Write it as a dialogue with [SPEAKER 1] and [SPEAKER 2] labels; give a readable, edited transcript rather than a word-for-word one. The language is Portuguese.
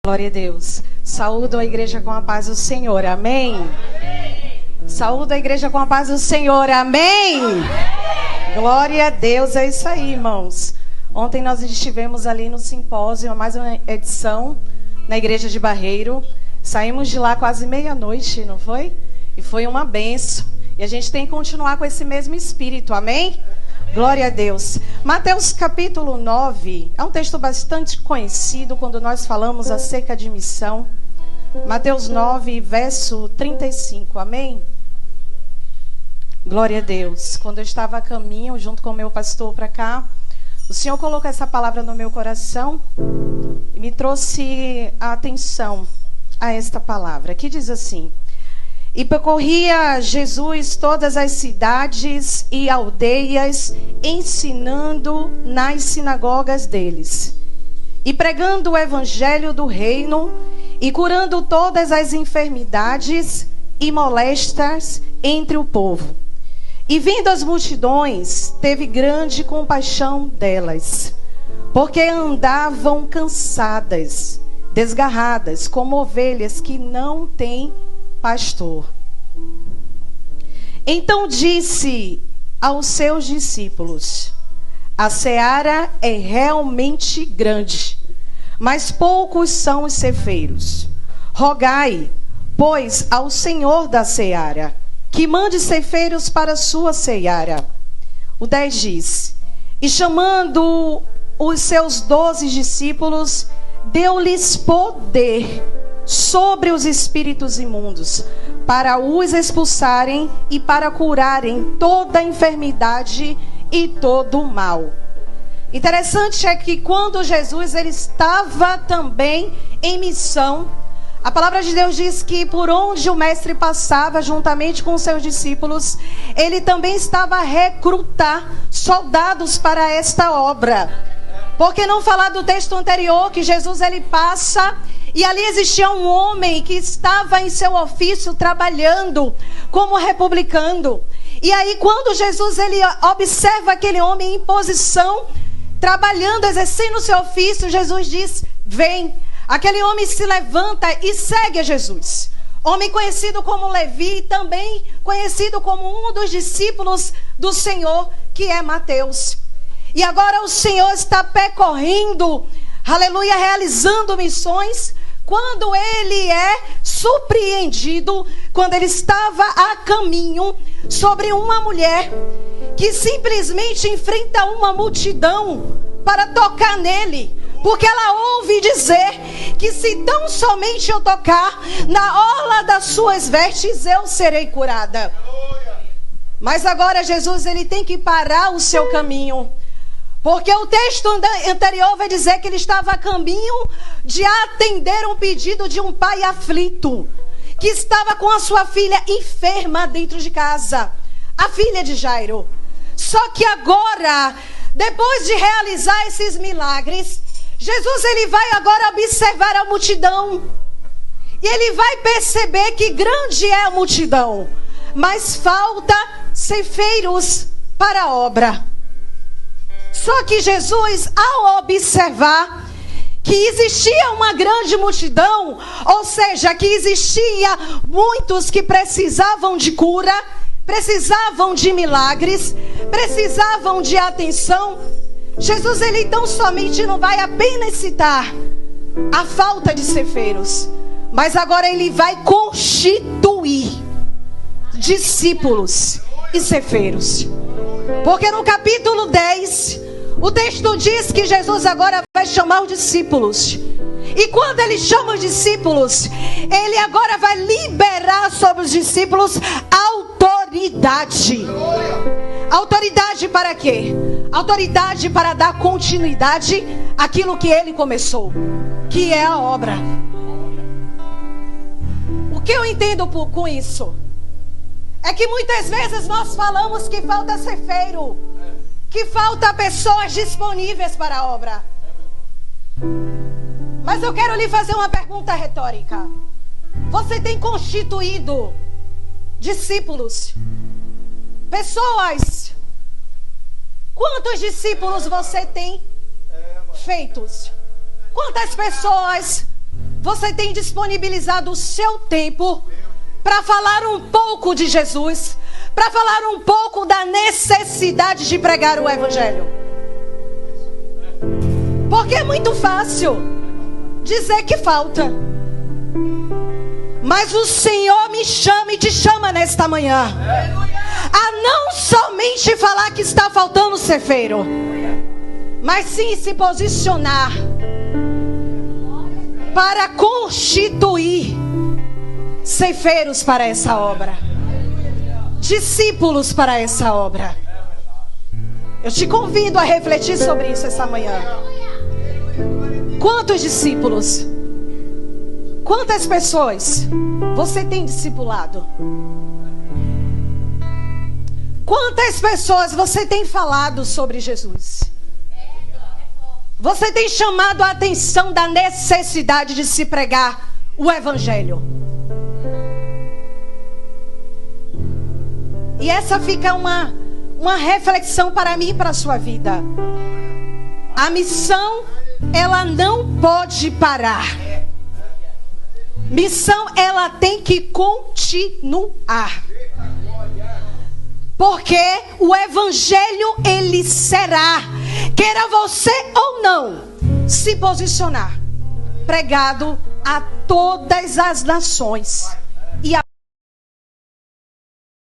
[SPEAKER 1] Glória a Deus. Saúdo a igreja com a paz do Senhor. Amém? Amém. Saúdo a igreja com a paz do Senhor. Amém? Amém. Glória a Deus. É isso aí, irmãos. Ontem nós estivemos ali no simpósio, mais uma edição na igreja de Barreiro. Saímos de lá quase meia-noite, não foi? E foi uma benção. E a gente tem que continuar com esse mesmo espírito. Amém? Glória a Deus. Mateus capítulo 9, é um texto bastante conhecido quando nós falamos acerca de missão. Mateus 9, verso 35, amém? Glória a Deus. Quando eu estava a caminho, junto com o meu pastor para cá, o Senhor colocou essa palavra no meu coração e me trouxe a atenção a esta palavra, que diz assim: e percorria Jesus todas as cidades e aldeias, ensinando nas sinagogas deles, e pregando o evangelho do reino, e curando todas as enfermidades e molestias entre o povo. E vindo as multidões, teve grande compaixão delas, porque andavam cansadas, desgarradas, como ovelhas que não têm pastor. Então disse aos seus discípulos: a seara é realmente grande, mas poucos são os ceifeiros. Rogai, pois, ao Senhor da seara, que mande ceifeiros para a sua seara. O 10 diz: e chamando os seus 12 discípulos, deu-lhes poder sobre os espíritos imundos, para os expulsarem e para curarem toda enfermidade e todo o mal. Interessante é que quando Jesus ele estava também em missão, a palavra de Deus diz que por onde o mestre passava, juntamente com os seus discípulos, ele também estava a recrutar soldados para esta obra. Por que não falar do texto anterior, que Jesus ele passa, e ali existia um homem que estava em seu ofício trabalhando como republicano. E aí quando Jesus ele observa aquele homem em posição, trabalhando, exercendo o seu ofício, Jesus diz: vem. Aquele homem se levanta e segue a Jesus. Homem conhecido como Levi, também conhecido como um dos discípulos do Senhor, que é Mateus. E agora o Senhor está percorrendo, aleluia, realizando missões, quando ele é surpreendido, quando ele estava a caminho sobre uma mulher que simplesmente enfrenta uma multidão para tocar nele, porque ela ouve dizer que se tão somente eu tocar na orla das suas vestes, eu serei curada. Mas agora Jesus ele tem que parar o seu caminho, porque o texto anterior vai dizer que ele estava a caminho de atender um pedido de um pai aflito, que estava com a sua filha enferma dentro de casa, a filha de Jairo. Só que agora, depois de realizar esses milagres, Jesus ele vai agora observar a multidão. E ele vai perceber que grande é a multidão, mas falta ceifeiros para a obra. Só que Jesus, ao observar que existia uma grande multidão, ou seja, que existia muitos que precisavam de cura, precisavam de milagres, precisavam de atenção, Jesus ele então somente não vai apenas citar a falta de ceifeiros, mas agora ele vai constituir discípulos e ceifeiros. Porque no capítulo 10, o texto diz que Jesus agora vai chamar os discípulos. E quando ele chama os discípulos, ele agora vai liberar sobre os discípulos autoridade. Autoridade para quê? Autoridade para dar continuidade àquilo que ele começou, que é a obra. O que eu entendo com isso? É que muitas vezes nós falamos que falta ceifeiro, que falta pessoas disponíveis para a obra. Mas eu quero lhe fazer uma pergunta retórica. Você tem constituído discípulos, pessoas? Quantos discípulos você tem feitos? Quantas pessoas Você tem disponibilizado o seu tempo para falar um pouco de Jesus, para falar um pouco da necessidade de pregar o Evangelho? Porque é muito fácil dizer que falta. Mas o Senhor me chama e te chama nesta manhã a não somente falar que está faltando cefeiro, mas sim se posicionar para constituir ceifeiros para essa obra, discípulos para essa obra. Eu te convido a refletir sobre isso essa manhã. Quantos discípulos, quantas pessoas você tem discipulado? Quantas pessoas você tem falado sobre Jesus? Você tem chamado a atenção da necessidade de se pregar o Evangelho? E essa fica uma reflexão para mim e para a sua vida. A missão, ela não pode parar. Missão, ela tem que continuar. Porque o Evangelho, ele será, queira você ou não, se posicionar, pregado a todas as nações.